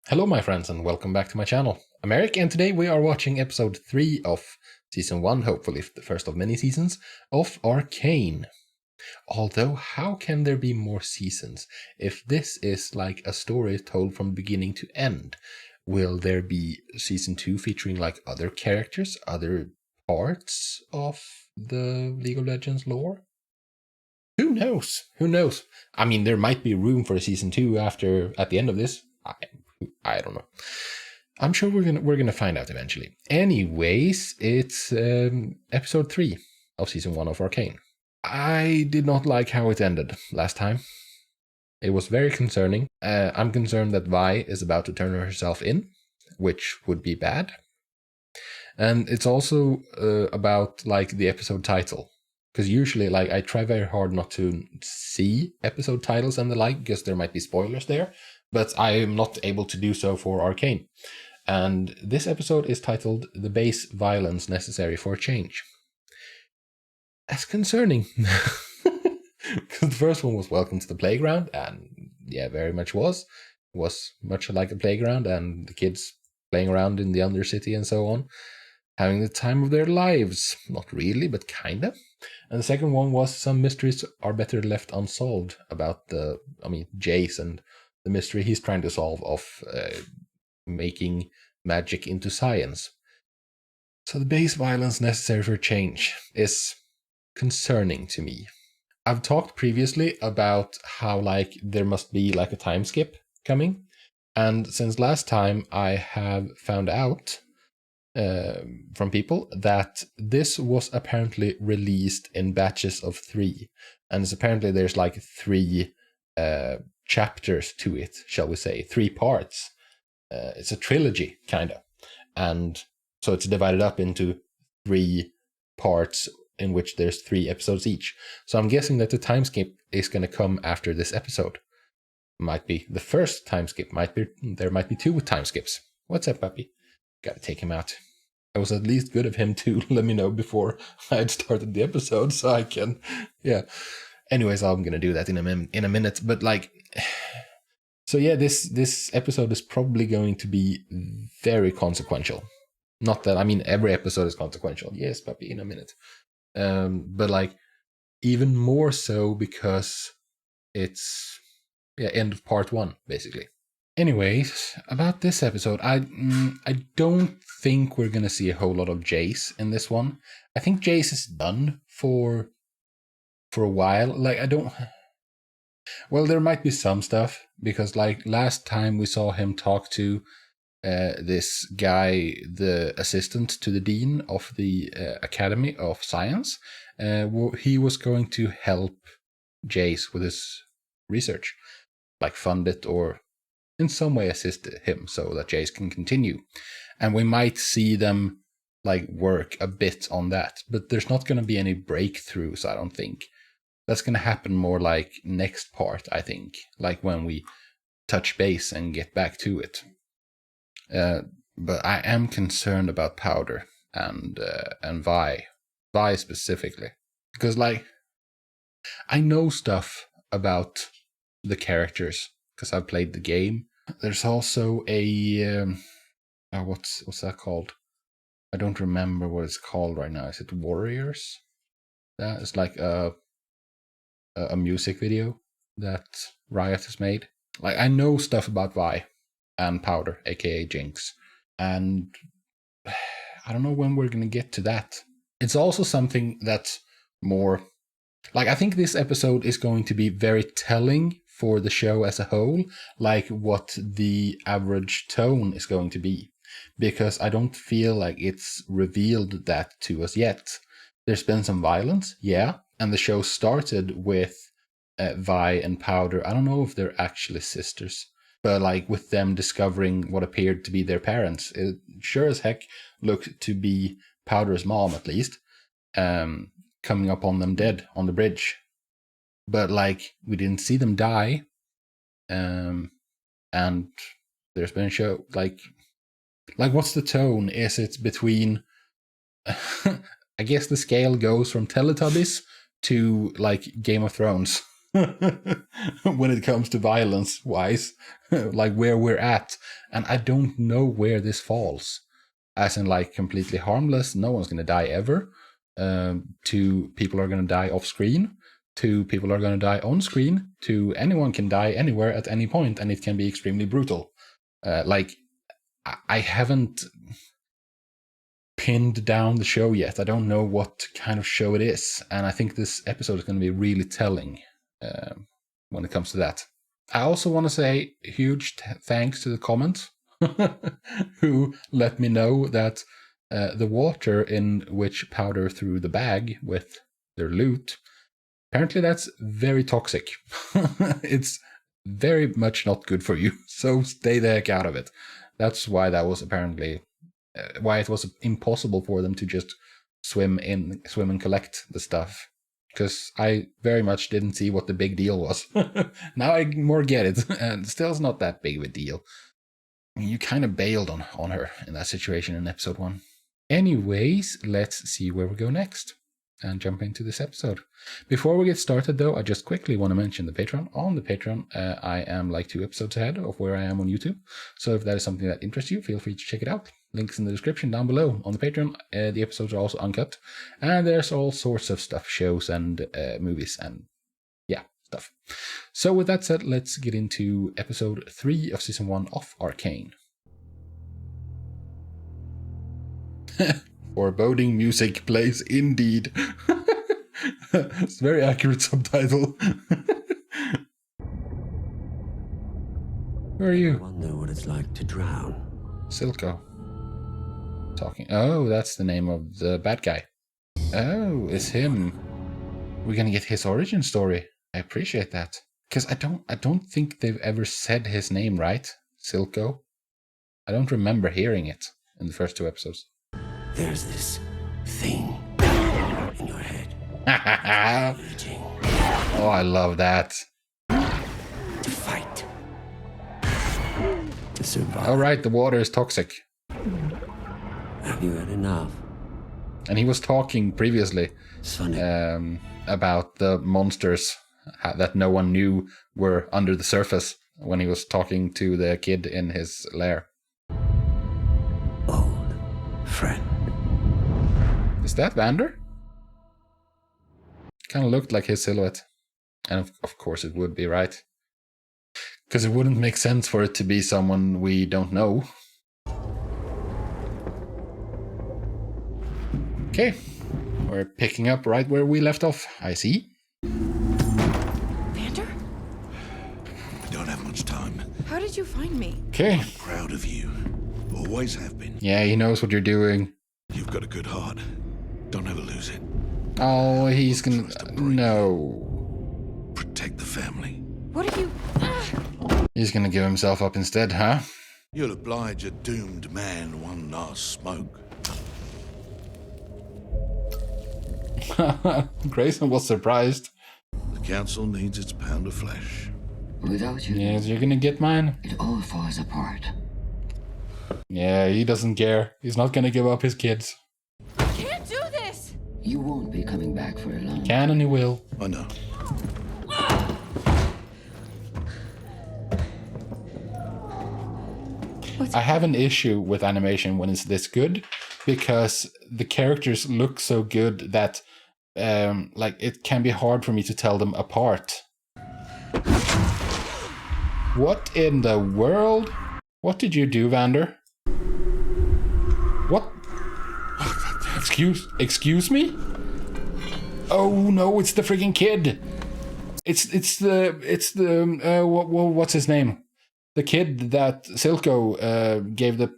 Hello my friends and welcome back to my channel. I'm Erik and today we are watching episode 3 of season 1, hopefully the first of many seasons, of Arcane. Although how can there be more seasons if this is like a story told from beginning to end? Will there be season 2 featuring like other characters, other parts of the League of Legends lore? Who knows? Who knows? I mean, there might be room for a season 2 at the end of this. I don't know. I'm sure we're gonna find out eventually. Anyways, it's episode 3 of season 1 of Arcane. I did not like how it ended last time. It was very concerning. I'm concerned that Vi is about to turn herself in, which would be bad. And it's also about like the episode title. Because usually, like, I try very hard not to see episode titles and the like, because there might be spoilers there, but I am not able to do so for Arcane. And this episode is titled The Base Violence Necessary for Change. That's concerning. Because the first one was Welcome to the Playground, and yeah, very much was. It was much like a playground, and the kids playing around in the Undercity and so on, having the time of their lives. Not really, but kinda. And the second one was Some Mysteries Are Better Left Unsolved, about Jace and the mystery he's trying to solve of making magic into science. So the base violence necessary for change is concerning to me. I've talked previously about how like there must be like a time skip coming. And since last time I have found out from people that this was apparently released in batches of 3, and it's apparently there's like 3 chapters to it, shall we say, 3 parts. It's a trilogy kind of, and so it's divided up into 3 parts in which there's 3 episodes each. So I'm guessing that the time skip is going to come after this episode. Might be the first time skip, there might be 2 time skips. What's up, puppy? Gotta take him out. It was at least good of him to let me know before I had started the episode, so I can, yeah. Anyways, I'm gonna do that in a minute. But like, so yeah, this episode is probably going to be very consequential. Not that, I mean, every episode is consequential. Yes, puppy, in a minute. But like, even more so because it's end of part 1, basically. Anyways, about this episode, I don't think we're gonna see a whole lot of Jace in this one. I think Jace is done for a while. Like, I don't. Well, there might be some stuff, because like last time we saw him talk to this guy, the assistant to the dean of the Academy of Science. He was going to help Jace with his research, like fund it or in some way assist him so that Jace can continue. And we might see them like work a bit on that, but there's not going to be any breakthroughs, I don't think. That's going to happen more like next part, I think, like when we touch base and get back to it. But I am concerned about Powder and Vi specifically, because like I know stuff about the characters because I've played the game. There's also a what's that called? I don't remember what it's called right now. Is it Warriors? That is like a music video that Riot has made. Like, I know stuff about Vi and Powder, aka Jinx, and I don't know when we're gonna get to that. It's also something that's more like, I think this episode is going to be very telling for the show as a whole, like what the average tone is going to be, because I don't feel like it's revealed that to us yet. There's been some violence, yeah, and the show started with Vi and Powder. I don't know if they're actually sisters, but like with them discovering what appeared to be their parents. It sure as heck looked to be Powder's mom, at least, coming up on them dead on the bridge. But like, we didn't see them die, and there's been a show like what's the tone? Is it between I guess the scale goes from Teletubbies to like Game of Thrones. when it comes to violence-wise, like where we're at. And I don't know where this falls. As in, like, completely harmless, no one's going to die ever. 2 people are going to die off-screen. 2 people are going to die on-screen. 2 anyone can die anywhere at any point, and it can be extremely brutal. I haven't pinned down the show yet. I don't know what kind of show it is, and I think this episode is going to be really telling when it comes to that. I also want to say huge thanks to the comments who let me know that the water in which Powder threw the bag with their loot, apparently that's very toxic. It's very much not good for you, so stay the heck out of it. That's why that was apparently why it was impossible for them to just swim and collect the stuff, because I very much didn't see what the big deal was. Now I more get it, and still it's not that big of a deal. I mean, you kind of bailed on her in that situation in episode 1. Anyways, let's see where we go next and jump into this episode. Before we get started, though, I just quickly want to mention the Patreon. On the Patreon, I am like 2 episodes ahead of where I am on YouTube. So if that is something that interests you, feel free to check it out. Links in the description down below. On the Patreon, the episodes are also uncut. And there's all sorts of stuff, shows and movies and stuff. So with that said, let's get into episode 3 of season 1 of Arcane. Foreboding music plays indeed. It's a very accurate subtitle. Who are you? I wonder what it's like to drown. Silco. Talking. Oh, that's the name of the bad guy. Oh, it's him. We're gonna get his origin story. I appreciate that. Because I don't think they've ever said his name right. Silco. I don't remember hearing it in the first 2 episodes. There's this thing in your head. Raging. Oh, I love that. To fight. To survive. All right, the water is toxic. Have you had enough? And he was talking previously about the monsters that no one knew were under the surface when he was talking to the kid in his lair. Old friend. Is that Vander? Kind of looked like his silhouette. And of course it would be, right? Because it wouldn't make sense for it to be someone we don't know. Okay, we're picking up right where we left off, I see. Vander? I don't have much time. How did you find me? Okay. I'm proud of you. Always have been. Yeah, he knows what you're doing. You've got a good heart. Don't ever lose it. Oh, he's gonna... No. Protect the family. What are you... He's gonna give himself up instead, huh? You'll oblige a doomed man one last smoke. Grayson was surprised. The council needs its pound of flesh. Without you, Yes, you're gonna get mine. it all falls apart. Yeah, he doesn't care. He's not gonna give up his kids. I can't do this! You won't be coming back for long. Can and he will. I know. I have an issue with animation when it's this good, because the characters look so good that like it can be hard for me to tell them apart. What in the world? What did you do, Vander? What? Excuse me? Oh no, it's the freaking kid. It's the what's his name? The kid that Silco gave the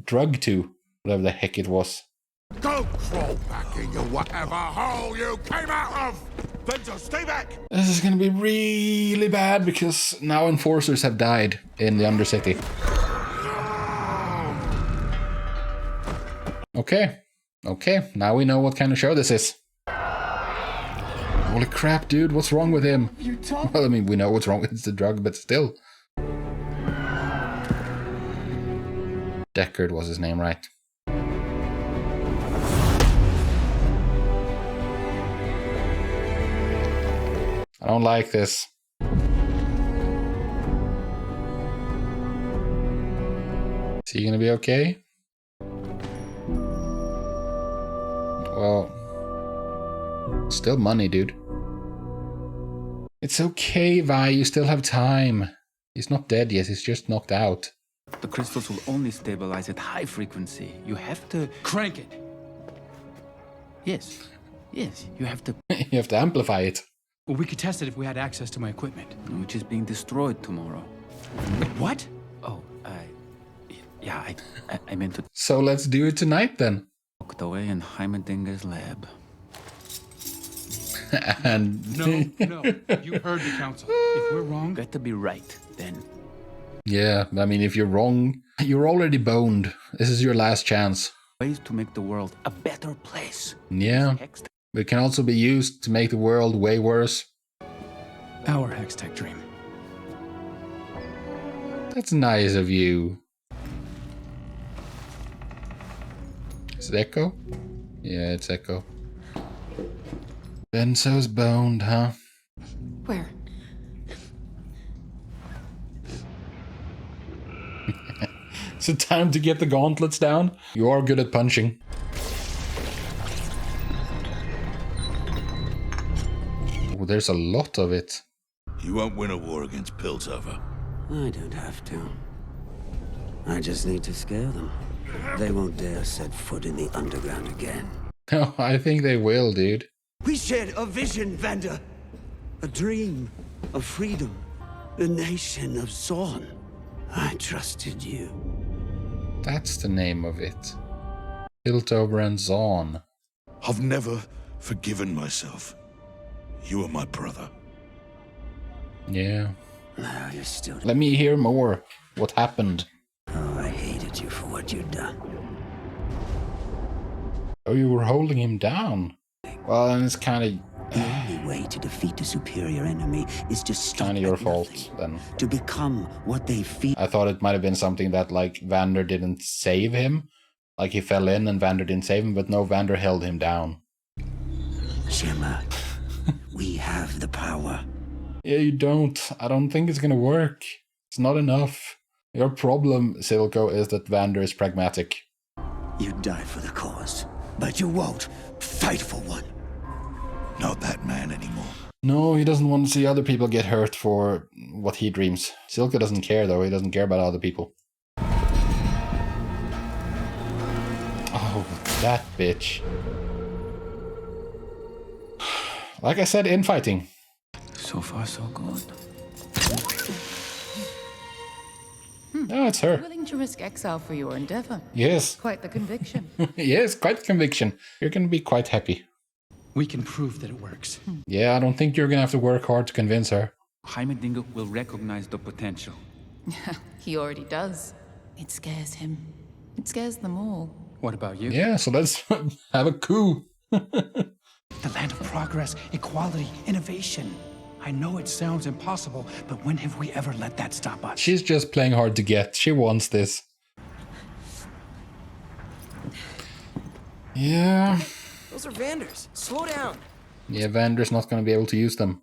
drug to, whatever the heck it was. Go crawl back in your whatever hole you came out of! Then just stay back! This is gonna be really bad because now enforcers have died in the Undercity. Okay, now we know what kind of show this is. Holy crap, dude, what's wrong with him? Well, I mean, we know what's wrong with the drug, but still. Deckard was his name, right? I don't like this. Is he gonna be okay? Well, still money, dude. It's okay, Vi, you still have time. He's not dead yet, he's just knocked out. The crystals will only stabilize at high frequency. You have to crank it. Yes. Yes, you have to. You have to amplify it. Well, we could test it if we had access to my equipment. Which is being destroyed tomorrow. Wait, what? Oh, I meant to. So let's do it tonight then. Locked away in Heimerdinger's lab. And No, you heard the council. If we're wrong, Got to be right, then. yeah, I mean, if you're wrong, you're already boned. This is your last chance. Ways to make the world a better place. Yeah, Hextech. but it can also be used to make the world way worse. our Hextech dream. That's nice of you. Is it Echo? Yeah, it's Echo. Benzo's boned, huh? Where? Is it time to get the gauntlets down? You are good at punching. Oh, there's a lot of it. You won't win a war against Piltover. I don't have to. I just need to scare them. They won't dare set foot in the underground again. No, I think they will, dude. We shared a vision, Vander. A dream of freedom. The nation of Zorn. I trusted you. That's the name of it. Piltover and Zorn. I've never forgiven myself. You are my brother. Yeah. Now you're still... Let me hear more. What happened? Oh, I hated you for what you'd done. Oh, you were holding him down. Well, then it's kind of... The only way to defeat a superior enemy is to stop Kinda your at fault, nothing. then. To become what they fear. I thought it might have been something that, like, Vander didn't save him. Like, he fell in and Vander didn't save him, but no, Vander held him down. Shimmer, we have the power. Yeah, you don't. I don't think it's gonna work. It's not enough. Your problem, Silco, is that Vander is pragmatic. You die for the cause, but you won't fight for one. Not that man anymore. No, he doesn't want to see other people get hurt for what he dreams. Silco doesn't care, though. He doesn't care about other people. Oh, that bitch. Like I said, infighting. So far, so good. Oh, it's her. Willing to risk exile for your endeavor. Yes. Quite the conviction. Yes, quite conviction. You're gonna be quite happy. We can prove that it works. Yeah, I don't think you're gonna have to work hard to convince her. Heimerdinger will recognize the potential. He already does. It scares him. It scares them all. What about you? Yeah, so let's have a coup. The land of progress, equality, innovation. I know it sounds impossible, but when have we ever let that stop us? She's just playing hard to get. She wants this. Yeah. Those are Vanders. Slow down. Yeah, Vander's not going to be able to use them.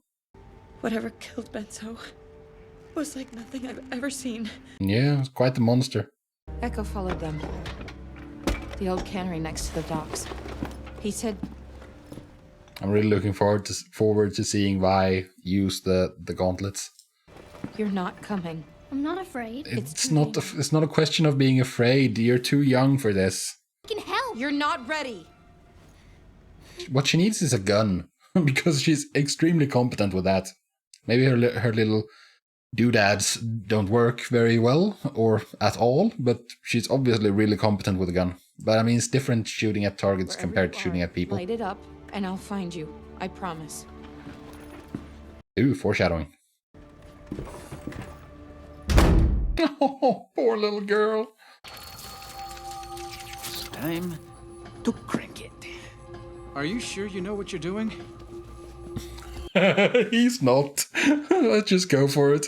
Whatever killed Benzo was like nothing I've ever seen. Yeah, it's quite the monster. Echo followed them. The old cannery next to the docks. He said, I'm really looking forward to seeing Vi use the gauntlets. "You're not coming." I'm not afraid. It's not a question of being afraid. You're too young for this. I can help. You're not ready. What she needs is a gun, because she's extremely competent with that. Maybe her little doodads don't work very well, or at all, but she's obviously really competent with a gun. But I mean, it's different shooting at targets Wherever compared to you shooting are, at people. Light it up, and I'll find you. I promise. Ooh, foreshadowing. Oh, poor little girl. It's time to crank it. Are you sure you know what you're doing? He's not. Let's just go for it.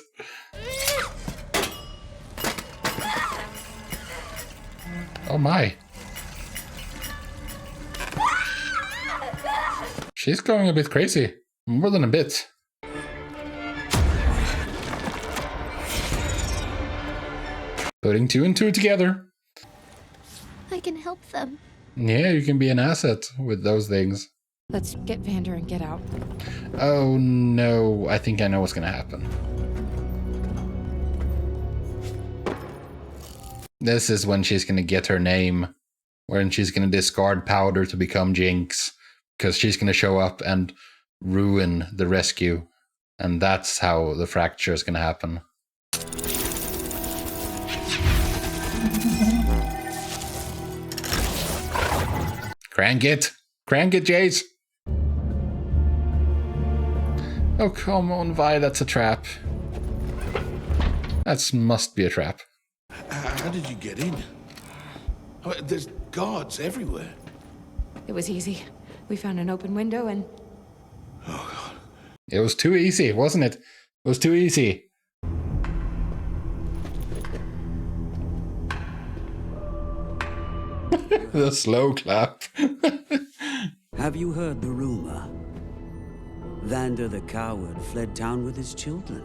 Oh my. She's going a bit crazy. More than a bit. Putting 2 and 2 together. I can help them. Yeah, you can be an asset with those things. Let's get Vander and get out. Oh no, I think I know what's gonna happen. This is when she's gonna get her name. When she's gonna discard powder to become Jinx. Because she's gonna show up and ruin the rescue. And that's how the fracture is gonna happen. Crank it! Crank it, Jace! Oh, come on, Vi, that's a trap. That must be a trap. How did you get in? I mean, there's guards everywhere. It was easy. We found an open window and... Oh, God. It was too easy, wasn't it? It was too easy. The slow clap. Have you heard the rumor? Vander the coward fled town with his children.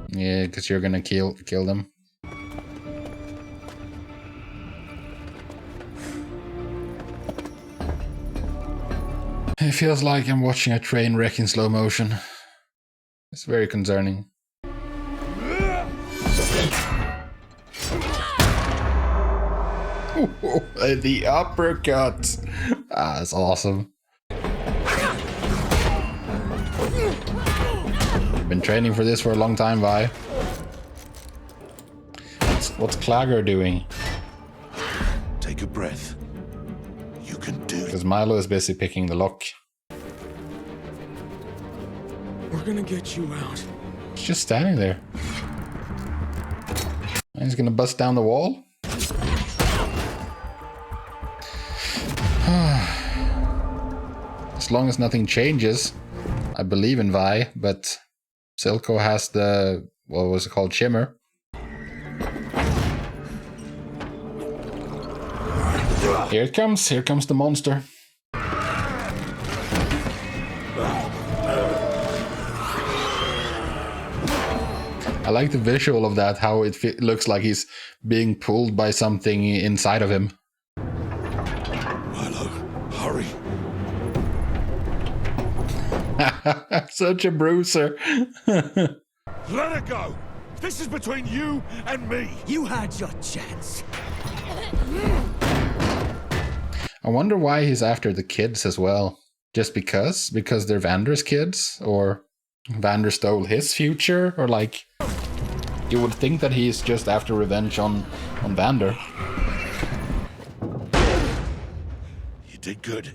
Yeah, because you're gonna kill them. It feels like I'm watching a train wreck in slow motion. It's very concerning. The uppercut! Ah, that's awesome. Been training for this for a long time, Vi. What's Clagger doing? Take a breath. You can do it. Because Milo is busy picking the lock. We're gonna get you out. He's just standing there. And he's gonna bust down the wall? As long as nothing changes, I believe in Vi, but Silco has the, what was it called, shimmer. Here it comes the monster. I like the visual of that, how it looks like he's being pulled by something inside of him. Milo, hurry. Such a bruiser. Let her go! This is between you and me! You had your chance. I wonder why he's after the kids as well. Just because? Because they're Vander's kids? Or Vander stole his future? Or like... You would think that he's just after revenge on Vander. You did good.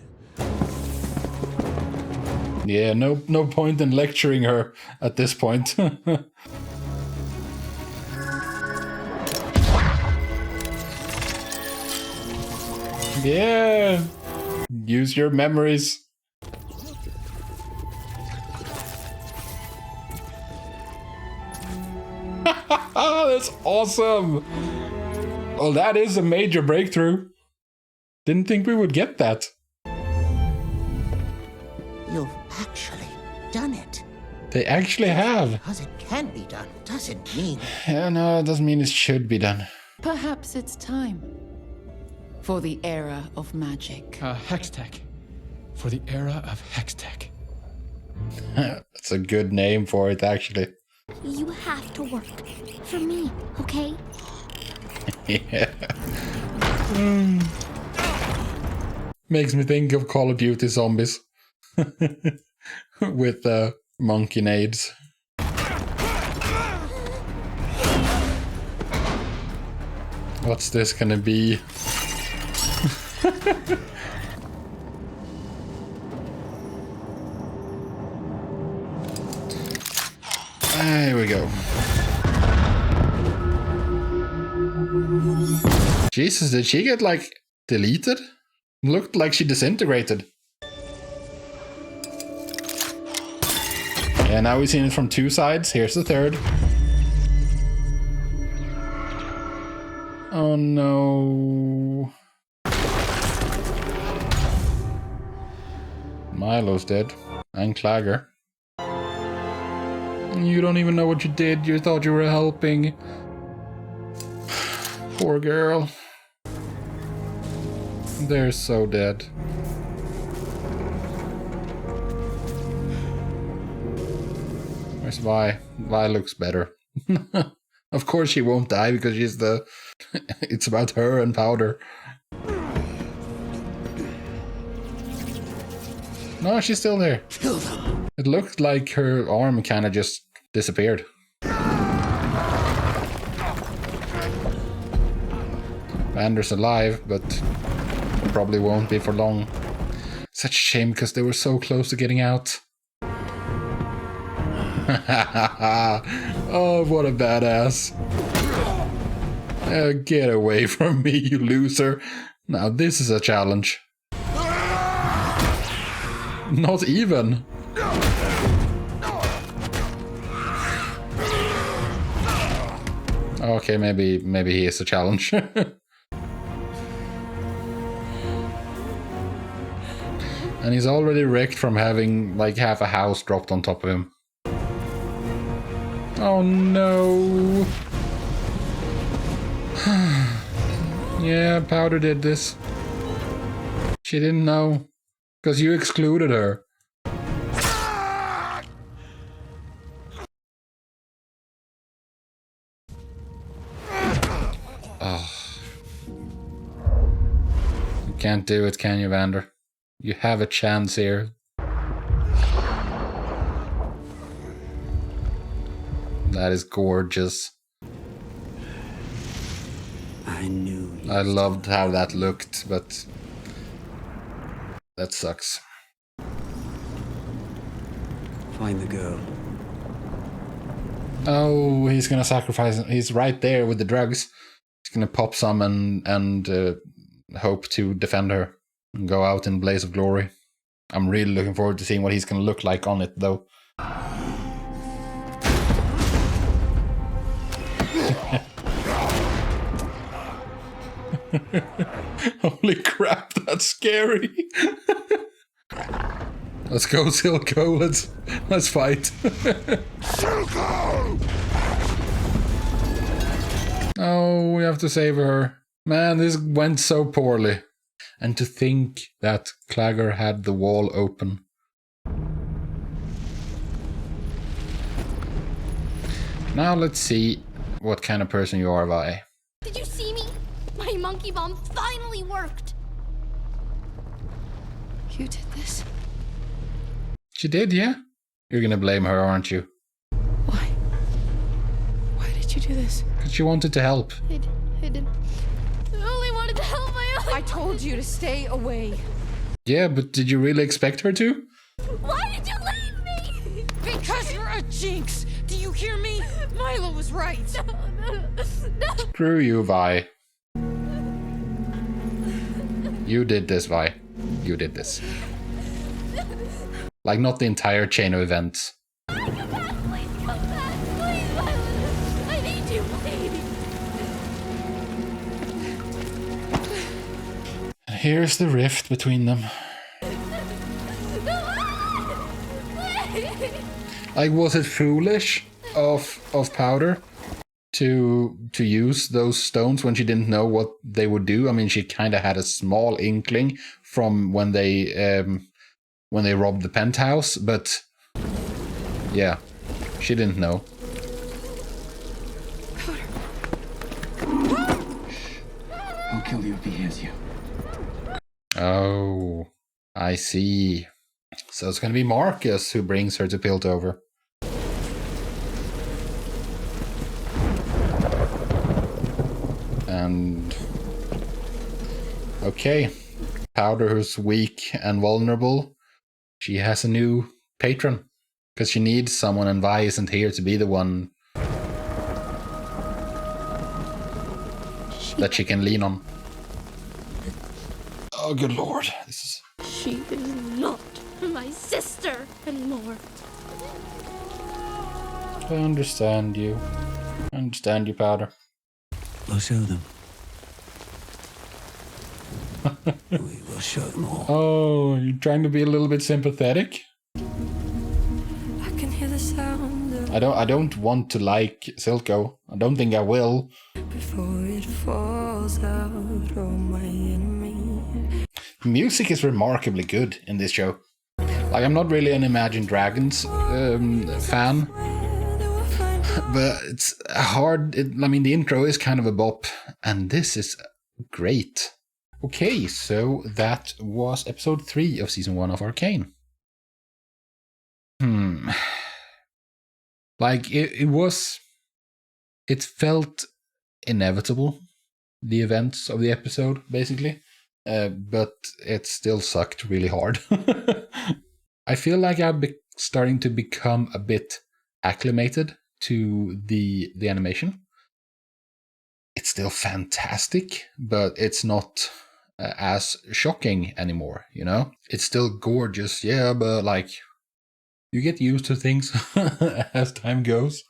Yeah, no point in lecturing her at this point. Yeah! Use your memories. That's awesome! Well, that is a major breakthrough. Didn't think we would get that. You've actually done it. They actually have. Because it can be done doesn't mean... Yeah, no, it doesn't mean it should be done. Perhaps it's time for the era of magic. Hextech. For the era of Hextech. That's a good name for it, actually. You have to work. For me, okay? Yeah. Makes me think of Call of Duty Zombies. With monkey nades. What's this gonna be? There we go. Jesus, did she get like deleted? Looked like she disintegrated. Yeah, now we've seen it from two sides. Here's the third. Oh no. Milo's dead. And Clagger. You don't even know what you did. You thought you were helping. Poor girl. They're so dead. Where's Vi? Vi looks better. Of course she won't die because she's the... It's about her and Powder. No, she's still there. Kill them. It looked like her arm kind of just disappeared. Vander's alive, but probably won't be for long. Such a shame because they were so close to getting out. Oh, what a badass. Get away from me, you loser. Now this is a challenge. Not even. Okay, maybe he is a challenge. And he's already wrecked from having like half a house dropped on top of him. Oh no. Yeah, Powder did this. She didn't know. Because you excluded her. Oh. You can't do it, can you, Vander? You have a chance here. That is gorgeous. I knew. I loved how that looked, but that sucks. Find the girl. Oh, he's gonna sacrifice. He's right there with the drugs. He's gonna pop some and hope to defend her and go out in blaze of glory. I'm really looking forward to seeing what he's gonna look like on it, though. Holy crap, that's scary. Let's go, Silco. Let's fight. Silco! Oh, we have to save her. Man, this went so poorly. And to think that Claggor had the wall open. Now let's see what kind of person you are, Vi. Did you see me? My monkey bomb finally worked. You did this? She did, yeah? You're gonna blame her, aren't you? Why? Why did you do this? Because she wanted to help. I didn't. I only wanted to help my own. I told you to stay away. Yeah, but did you really expect her to? Why did you leave me? Because you're a jinx. Do you hear me? Milo was right. No. Screw you, Vi. You did this, Vi. You did this. Like, not the entire chain of events. Come back, please come back. Please, Milo. I need you, please. Here's the rift between them. Like, was it foolish of Powder to use those stones when she didn't know what they would do? I mean, she kind of had a small inkling from when they robbed the penthouse, but yeah, she didn't know. I'll kill you if he hears you. Oh, I see. So it's gonna be Marcus who brings her to Piltover. And okay, Powder, who's weak and vulnerable, she has a new patron because she needs someone, and Vi isn't here to be the one that she can lean on. Oh, good lord, this is... She is not my sister anymore. I understand you. I understand you, Powder. We'll show them. We will show them all. Oh, you're trying to be a little bit sympathetic? I can hear the sound of I don't want to like Silco. I don't think I will. Before it falls out, oh my enemy. Music is remarkably good in this show. Like, I'm not really an Imagine Dragons fan, but it's hard. I mean, the intro is kind of a bop, and this is great. Okay, so that was episode 3 of season 1 of Arcane. Like, it felt inevitable, the events of the episode, basically. But it still sucked really hard. I feel like I'm starting to become a bit acclimated to the animation. It's still fantastic, but it's not as shocking anymore, you know? It's still gorgeous, yeah, but like, you get used to things as time goes.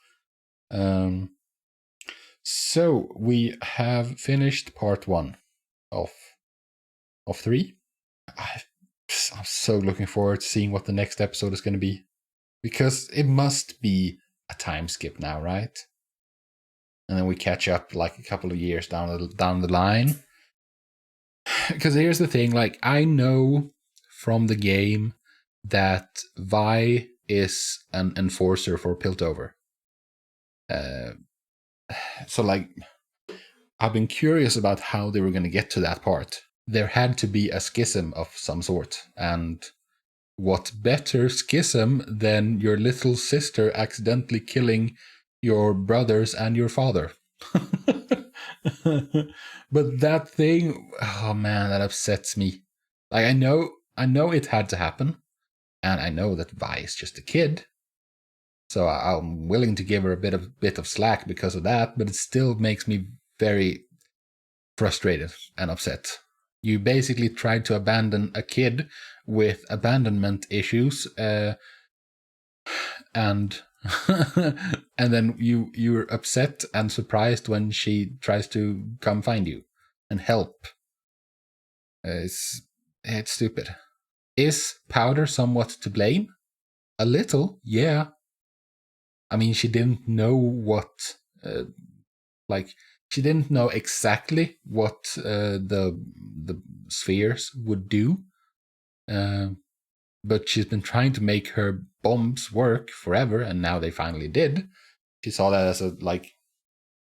So we have finished part 1 of 3. I'm so looking forward to seeing what the next episode is going to be, because it must be a time skip now, right? And then we catch up like a couple of years down the line. Because here's the thing, like, I know from the game that Vi is an enforcer for Piltover. So, like, I've been curious about how they were going to get to that part. There had to be a schism of some sort, and what better schism than your little sister accidentally killing your brothers and your father? But that thing, oh man, that upsets me. Like, I know it had to happen, and I know that Vi is just a kid, so I'm willing to give her a bit of slack because of that, but it still makes me very frustrated and upset. You basically tried to abandon a kid with abandonment issues, and and then you're upset and surprised when she tries to come find you and help. It's stupid. Is Powder somewhat to blame? A little, yeah. I mean, she didn't know what, she didn't know exactly what the spheres would do, but she's been trying to make her bombs work forever, and now they finally did. She saw that as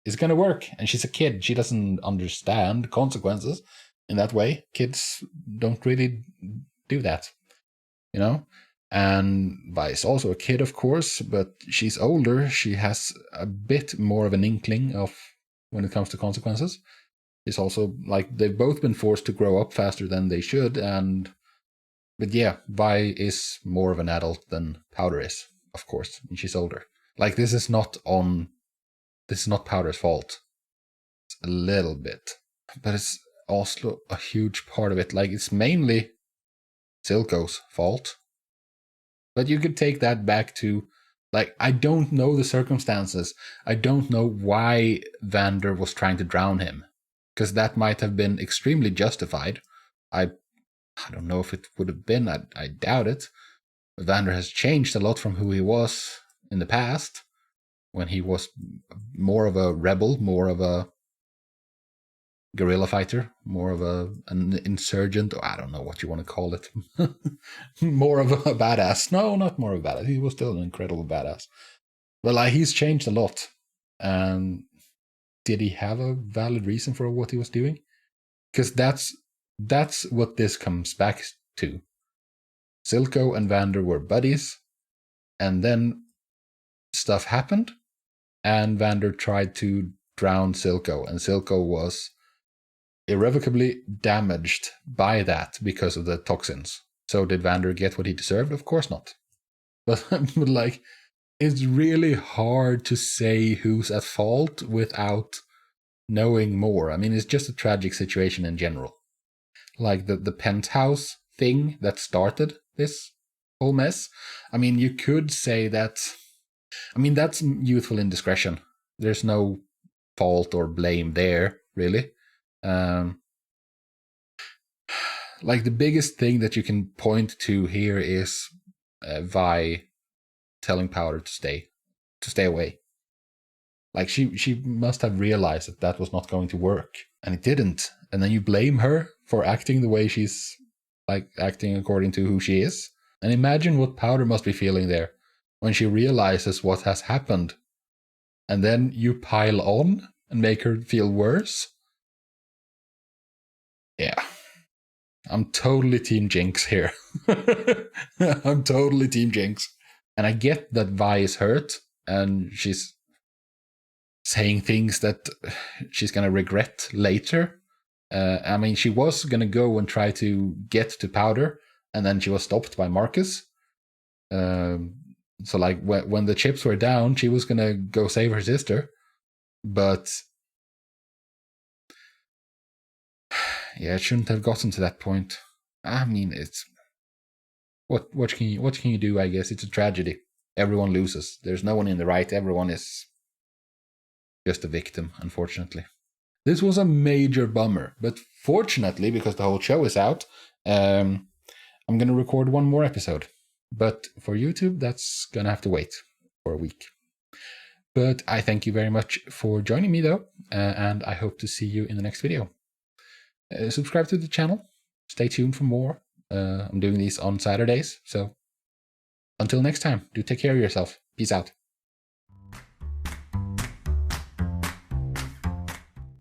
it's gonna work, and she's a kid. She doesn't understand consequences in that way. Kids don't really do that, you know? And Vi is also a kid, of course, but she's older. She has a bit more of an inkling of when it comes to consequences. It's also like they've both been forced to grow up faster than they should, but yeah, Vi is more of an adult than Powder is, of course, and she's older. Like, this is not Powder's fault. It's a little bit, but it's also a huge part of it. Like, it's mainly Silco's fault. But you could take that back to, like, I don't know the circumstances. I don't know why Vander was trying to drown him, because that might have been extremely justified. I don't know if it would have been. I doubt it. Vander has changed a lot from who he was in the past, when he was more of a rebel, more of a guerrilla fighter, more of an insurgent, or I don't know what you want to call it. More of a badass. No, not more of a badass. He was still an incredible badass. But like, he's changed a lot. And did he have a valid reason for what he was doing? Because that's what this comes back to. Silco and Vander were buddies, and then stuff happened, and Vander tried to drown Silco, and Silco was irrevocably damaged by that because of the toxins. So did Vander get what he deserved? Of course not. But like, it's really hard to say who's at fault without knowing more. I mean, it's just a tragic situation in general. Like the penthouse thing that started this whole mess. I mean, you could say that, I mean, that's youthful indiscretion. There's no fault or blame there, really. Like, the biggest thing that you can point to here is Vi telling Powder to stay, to stay away. Like, she must have realized that that was not going to work, and it didn't. And then you blame her for acting the way she's, like, acting according to who she is. And imagine what Powder must be feeling there when she realizes what has happened. And then you pile on and make her feel worse. Yeah. I'm totally Team Jinx here. I'm totally Team Jinx. And I get that Vi is hurt and she's saying things that she's going to regret later. I mean, she was going to go and try to get to Powder, and then she was stopped by Marcus. So, like, when the chips were down, she was going to go save her sister. But yeah, it shouldn't have gotten to that point. I mean, it's what can you do? I guess it's a tragedy. Everyone loses. There's no one in the right. Everyone is just a victim, unfortunately. This was a major bummer, but fortunately, because the whole show is out, I'm going to record one more episode. But for YouTube, that's going to have to wait for a week. But I thank you very much for joining me, though, and I hope to see you in the next video. Subscribe to the channel. Stay tuned for more. I'm doing these on Saturdays, so until next time, do take care of yourself. Peace out.